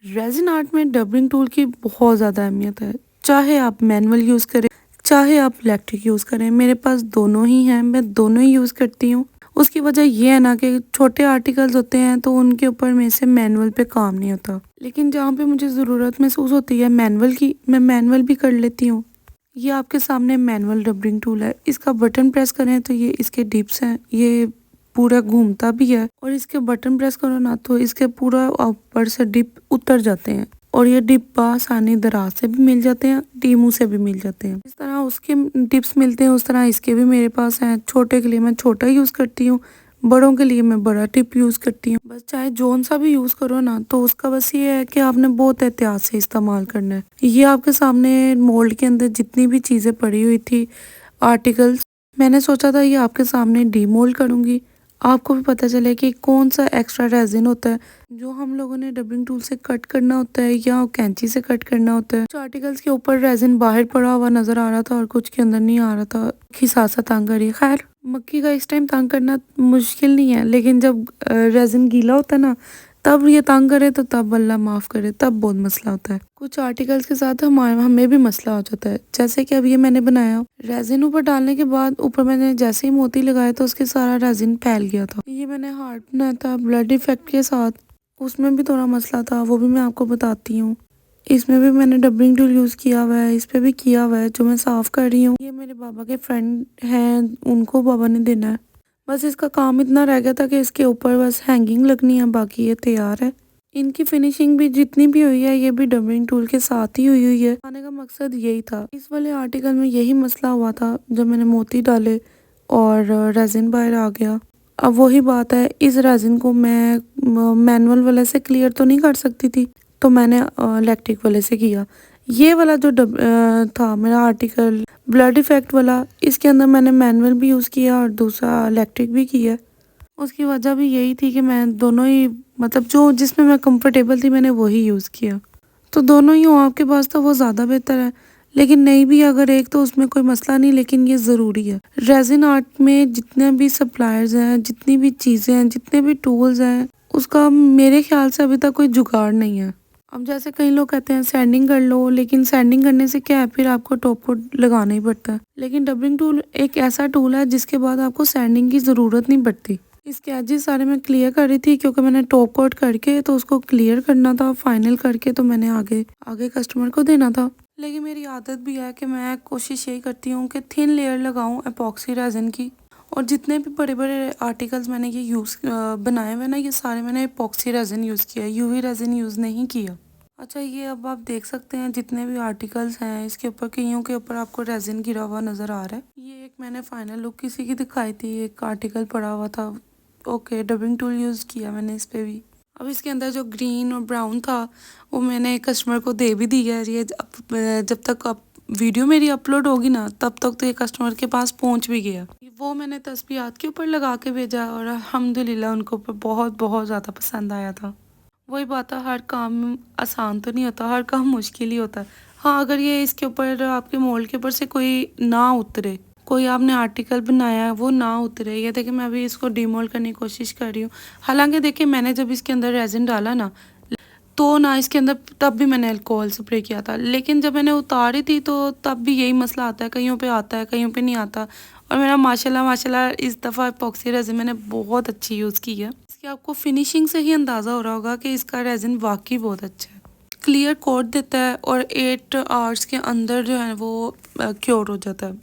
Resin art में doubling tool की बहुत ज़्यादा अहमियत है। चाहे आप मैनुअल यूज़ करें, चाहे आप इलेक्ट्रिक यूज़ करें, मेरे पास दोनों ही हैं, मैं दोनों ही यूज़ करती हूँ। उसकी वजह ये है ना कि छोटे आर्टिकल्स होते हैं तो उनके ऊपर मेरे से मैनुअल पे काम नहीं होता। लेकिन जहाँ पे मुझे ज़रूरत महसूस होती है मैनुअल की, मैं मैनुअल भी कर लेती हूँ। ये आपके सामने मैनुअल डबलिंग टूल है। इसका बटन प्रेस करें तो ये इसके डिप्स हैं, ये पूरा घूमता भी है और इसके बटन प्रेस करो ना तो इसके पूरा ऊपर से डिप उतर जाते हैं और ये डिप बआसानी दराज से भी मिल जाते हैं, टीमू से भी मिल जाते हैं। जिस तरह उसके डिप्स मिलते हैं उस तरह इसके भी मेरे पास हैं। छोटे के लिए मैं छोटा यूज़ करती हूँ, बड़ों के लिए मैं बड़ा टिप यूज़ करती हूँ। बस चाहे जौन सा भी यूज़ करो ना तो उसका बस ये है कि आपने बहुत एहतियात से इस्तेमाल करना है। ये आपके सामने मोल्ड के अंदर जितनी भी चीज़ें पड़ी हुई थी आर्टिकल्स, मैंने सोचा था ये आपके सामने डीमोल्ड करूँगी। आपको भी पता चले कि कौन सा एक्स्ट्रा रेज़िन होता है जो हम लोगों ने डबलिंग टूल से कट करना होता है या कैंची से कट करना होता है। कुछ आर्टिकल्स के ऊपर रेज़िन बाहर पड़ा हुआ नज़र आ रहा था और कुछ के अंदर नहीं आ रहा था। मक्खी साथ साथ तंग कर रही है। खैर, मक्खी का इस टाइम तंग करना मुश्किल नहीं है, लेकिन जब रेज़िन गीला होता है ना तब ये तंग करे तो तब अल्लाह माफ़ करे, तब बहुत मसला होता है। कुछ आर्टिकल्स के साथ हमें भी मसला हो जाता है। जैसे कि अब ये मैंने बनाया, रेज़िन ऊपर डालने के बाद ऊपर मैंने जैसे ही मोती लगाया तो उसके सारा रेज़िन फैल गया था। ये मैंने हार्ट बनाया था ब्लड इफेक्ट के साथ, उसमें भी थोड़ा मसला था, वो भी मैं आपको बताती हूँ। इसमें भी मैंने डबलिंग टूल यूज़ किया हुआ है, इस पे भी किया हुआ है जो मैं साफ़ कर रही हूँ। ये मेरे बाबा के फ्रेंड हैं, उनको बाबा ने देना है। बस इसका काम इतना रह गया था कि इसके ऊपर बस हैंगिंग लगनी है, बाकी ये तैयार है। इनकी फिनिशिंग भी जितनी भी हुई है ये भी डबलिंग टूल के साथ ही हुई है। आने का मकसद यही था। इस वाले आर्टिकल में यही मसला हुआ था जब मैंने मोती डाले और रेज़िन बाहर आ गया। अब वही बात है, इस रेज़िन को मैं मैनुअल वाले से क्लियर तो नहीं कर सकती थी, तो मैंने इलेक्ट्रिक वाले से किया। ये वाला जो था मेरा आर्टिकल ब्लड इफेक्ट वाला, इसके अंदर मैंने मैनुअल भी यूज़ किया और दूसरा इलेक्ट्रिक भी किया। उसकी वजह भी यही थी कि मैं दोनों ही मतलब जो जिसमें मैं कंफर्टेबल थी मैंने वही यूज़ किया। तो दोनों ही हो आपके पास तो वो ज़्यादा बेहतर है, लेकिन नहीं भी अगर एक तो उसमें कोई मसला नहीं, लेकिन ये ज़रूरी है। रेज़िन आर्ट में जितने भी सप्लायर्स हैं, जितनी भी चीज़ें हैं, जितने भी टूल्स हैं, उसका मेरे ख्याल से अभी तक कोई जुगाड़ नहीं है। अब जैसे कई लोग कहते हैं सैंडिंग कर लो, लेकिन सैंडिंग करने से क्या है, फिर आपको टॉप कोट लगाना ही पड़ता है। लेकिन डबलिंग टूल एक ऐसा टूल है जिसके बाद आपको सैंडिंग की ज़रूरत नहीं पड़ती। इसके एजेस सारे मैं क्लियर कर रही थी क्योंकि मैंने टॉप कोट करके तो उसको क्लियर करना था, फाइनल करके तो मैंने आगे आगे कस्टमर को देना था। लेकिन मेरी आदत भी है कि मैं कोशिश यही करती हूँ कि थिन लेयर लगाऊँ एपॉक्सी रेज़िन की, और जितने भी बड़े बड़े आर्टिकल्स मैंने ये बनाए हुए ना, ये सारे मैंने एपॉक्सी रेज़िन यूज़ किया, यूवी रेज़िन यूज़ नहीं किया। अच्छा, ये अब आप देख सकते हैं जितने भी आर्टिकल्स हैं इसके ऊपर कईयों के ऊपर आपको रेज़िन गिरा हुआ नज़र आ रहा है। ये एक मैंने फाइनल लुक किसी की दिखाई थी, एक आर्टिकल पड़ा हुआ था। ओके, डबिंग टूल यूज़ किया मैंने इस पे भी। अब इसके अंदर जो ग्रीन और ब्राउन था वो मैंने कस्टमर को दे भी दिया है। ये जब तक आप वीडियो मेरी अपलोड होगी ना तब तक तो ये कस्टमर के पास पहुंच भी गया। वो मैंने तस्बीहात के ऊपर लगा के भेजा और अल्हम्दुलिल्लाह उनको बहुत बहुत ज़्यादा पसंद आया था। वही बात है, हर काम आसान तो नहीं होता, हर काम मुश्किल ही होता है। हाँ, अगर ये इसके ऊपर आपके मोल्ड के ऊपर से कोई ना उतरे, कोई आपने आर्टिकल बनाया है वो ना उतरे, ये देखिए मैं अभी इसको डीमोल्ड करने की कोशिश कर रही हूँ। हालांकि देखिए मैंने जब इसके अंदर रेजिन डाला ना तो ना इसके अंदर तब भी मैंने अल्कोहल स्प्रे किया था, लेकिन जब मैंने उतारी थी तो तब भी यही मसला आता है, कईयों पे आता है कईयों पे नहीं आता। और मेरा माशाल्लाह माशाल्लाह इस दफ़ा एपॉक्सी रेजिन मैंने बहुत अच्छी यूज़ की है। इसकी आपको फिनिशिंग से ही अंदाज़ा हो रहा होगा कि इसका रेजिन वाकई बहुत अच्छा है, क्लियर कोट देता है और 8 आवर्स के अंदर जो है वो क्योर हो जाता है।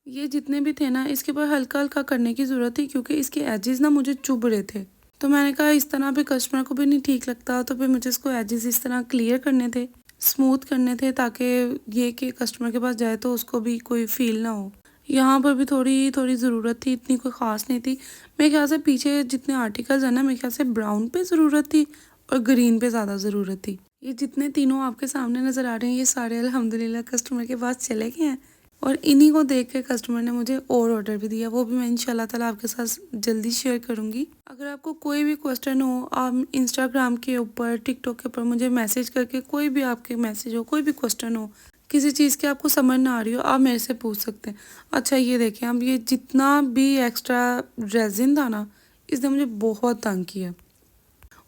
ये जितने भी थे ना इसके ऊपर हल्का हल्का करने की ज़रूरत थी क्योंकि इसके एजेस ना मुझे चुभ रहे थे, तो मैंने कहा इस तरह पे कस्टमर को भी नहीं ठीक लगता, तो फिर मुझे इसको एजेस इस तरह क्लियर करने थे, स्मूथ करने थे, ताकि ये कि कस्टमर के पास जाए तो उसको भी कोई फील ना हो। यहाँ पर भी थोड़ी थोड़ी ज़रूरत थी, इतनी कोई ख़ास नहीं थी। मेरे ख्याल से पीछे जितने आर्टिकल्स हैं ना, मेरे ख्याल से ब्राउन पे ज़रूरत थी और ग्रीन पे ज़्यादा ज़रूरत थी। ये जितने तीनों आपके सामने नज़र आ रहे हैं ये सारे अल्हम्दुलिल्लाह कस्टमर के पास चले गए हैं, और इन्हीं को देख के कस्टमर ने मुझे और ऑर्डर भी दिया, वो भी मैं इंशाल्लाह ताला आपके साथ जल्दी शेयर करूंगी। अगर आपको कोई भी क्वेश्चन हो, आप इंस्टाग्राम के ऊपर टिकटॉक के ऊपर मुझे मैसेज करके कोई भी आपके मैसेज हो, कोई भी क्वेश्चन हो, किसी चीज़ की आपको समझ ना आ रही हो, आप मेरे से पूछ सकते हैं। अच्छा, ये देखें, अब ये जितना भी एक्स्ट्रा रेजिन था ना इसने मुझे बहुत तंग किया।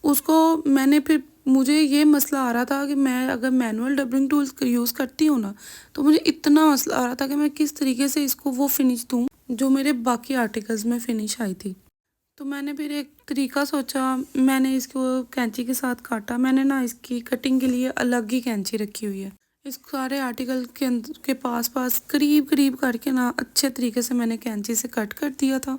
उसको मैंने फिर मुझे ये मसला आ रहा था कि मैं अगर मैनुअल डबिंग टूल्स यूज़ करती हूँ ना, तो मुझे इतना मसला आ रहा था कि मैं किस तरीके से इसको वो फिनिश दूँ जो मेरे बाकी आर्टिकल्स में फिनिश आई थी। तो मैंने फिर एक तरीका सोचा, मैंने इसको कैंची के साथ काटा। मैंने ना इसकी कटिंग के लिए अलग ही कैंची रखी हुई है। इस सारे आर्टिकल के पास करीब करीब करके ना अच्छे तरीके से मैंने कैंची से कट कर दिया था।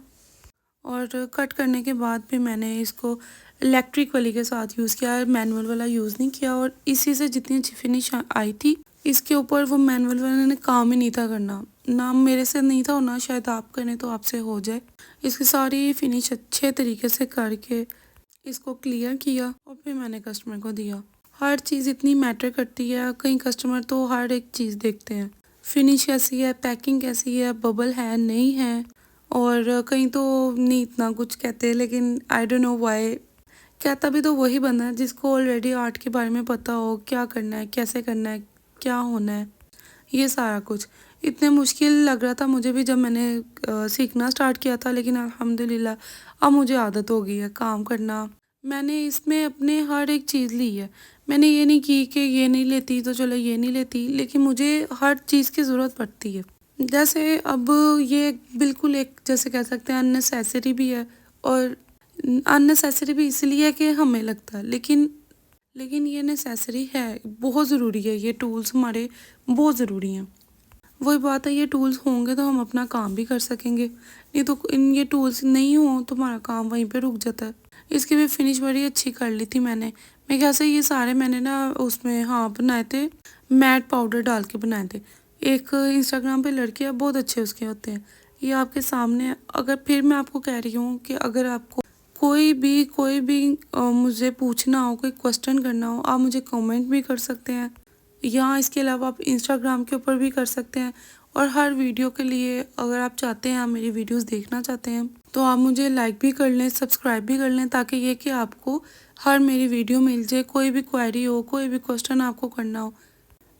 और कट करने के बाद भी मैंने इसको इलेक्ट्रिक वाली के साथ यूज़ किया, मैनुअल वाला यूज़ नहीं किया। और इसी से जितनी अच्छी फिनिश आई थी, इसके ऊपर वो मैनुअल वाले ने काम ही नहीं था करना, ना मेरे से नहीं था और ना शायद आप करें तो आपसे हो जाए। इसकी सारी फिनिश अच्छे तरीके से करके इसको क्लियर किया और फिर मैंने कस्टमर को दिया। हर चीज़ इतनी मैटर करती है, कई कस्टमर तो हर एक चीज़ देखते हैं, फिनिश कैसी है, पैकिंग कैसी है, बबल है नहीं है, और कहीं तो नहीं इतना कुछ कहते हैं, लेकिन आई डोंट नो व्हाई। कहता भी तो वही बंदा है जिसको ऑलरेडी आर्ट के बारे में पता हो, क्या करना है, कैसे करना है, क्या होना है, ये सारा कुछ। इतने मुश्किल लग रहा था मुझे भी जब मैंने सीखना स्टार्ट किया था, लेकिन अल्हम्दुलिल्लाह अब मुझे आदत हो गई है काम करना। मैंने इसमें अपने हर एक चीज़ ली है। मैंने ये नहीं की कि ये नहीं लेती तो चलो ये नहीं लेती, लेकिन मुझे हर चीज़ की ज़रूरत पड़ती है। जैसे अब ये बिल्कुल एक जैसे कह सकते हैं अननेसेसरी भी है, और अननेसेसरी भी इसलिए है कि हमें लगता है, लेकिन ये नेसेसरी है, बहुत ज़रूरी है। ये टूल्स हमारे बहुत ज़रूरी हैं। वही बात है, ये टूल्स होंगे तो हम अपना काम भी कर सकेंगे, नहीं तो इन ये टूल्स नहीं हो तो हमारा काम वहीं पे रुक जाता है। इसकी भी फिनिश बड़ी अच्छी कर ली थी मैंने। मेरे ख्याल से ये सारे मैंने ना उसमें बनाए थे, मैट पाउडर डाल के बनाए थे। एक इंस्टाग्राम पे लड़के हैं, बहुत अच्छे उसके होते हैं, ये आपके सामने है। अगर फिर मैं आपको कह रही हूँ कि अगर आपको कोई भी मुझे पूछना हो, कोई क्वेश्चन करना हो, आप मुझे कमेंट भी कर सकते हैं, या इसके अलावा आप इंस्टाग्राम के ऊपर भी कर सकते हैं। और हर वीडियो के लिए अगर आप चाहते हैं, आप मेरी वीडियोस देखना चाहते हैं, तो आप मुझे लाइक भी कर लें, सब्सक्राइब भी कर लें, ताकि ये कि आपको हर मेरी वीडियो मिल जाए। कोई भी क्वेरी हो, कोई भी क्वेश्चन आपको करना हो,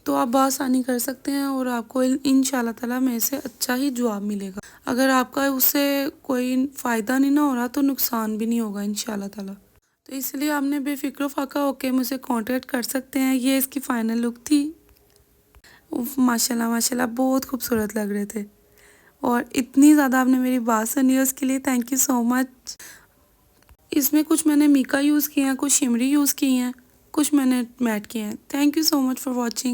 तो आप बआसानी कर सकते हैं और आपको इंशाल्लाह ताला मेरे से अच्छा ही जवाब मिलेगा। अगर आपका उससे कोई फ़ायदा नहीं ना हो रहा, तो नुकसान भी नहीं होगा इंशाल्लाह ताला। तो इसलिए आपने बेफ़िक्र फ़ाका होके मुझसे कांटेक्ट कर सकते हैं। ये इसकी फ़ाइनल लुक थी। उफ़, माशाल्लाह माशाल्लाह बहुत खूबसूरत लग रहे थे, और इतनी ज़्यादा आपने मेरी बात सुनी है, उसके लिए थैंक यू सो मच। इसमें कुछ मैंने मीका यूज़ किए हैं, कुछ शिमरी यूज़ की हैं, कुछ मैंने मैट किए हैं। Thank you so much for watching.